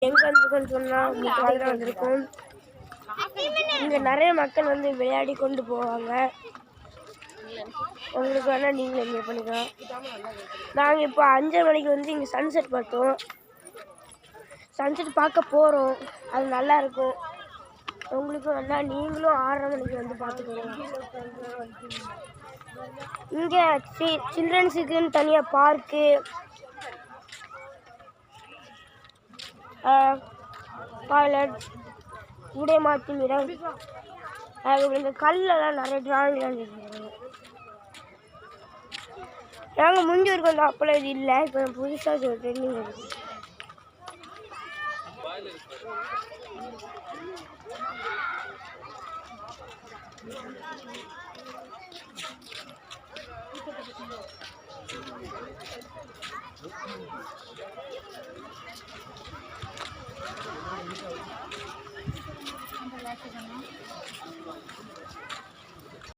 எங்கே வந்திருக்கோன்னு சொன்னால் முக்காலில் வந்திருக்கோம். இங்கே நிறைய மக்கள் வந்து விளையாடி கொண்டு போவாங்க. உங்களுக்கு வேணால் நீங்களும் என்ஜாய் பண்ணிக்கலாம். நாங்கள் இப்போ 5:30 மணிக்கு வந்து இங்கே சன்செட் பார்த்தோம். சன்செட் பார்க்க போகிறோம். அது நல்லாயிருக்கும். உங்களுக்கு வேணால் நீங்களும் 6:30 மணிக்கு வந்து பார்த்துக்கோங்க. இங்கே சில்ட்ரன்ஸுக்குன்னு தனியாக பார்க்கு, டாய்லெட், உடை மாற்றும் இடம், இந்த கல்லெல்லாம் நிறைய டிராயிங்லாம் செஞ்சுருக்காங்க. நாங்கள் முஞ்சூருக்கு வந்து அப்போல்லாம் இது இல்லை. இப்போ புதுசாக ஒரு ட்ரெண்டிங் இருக்குது.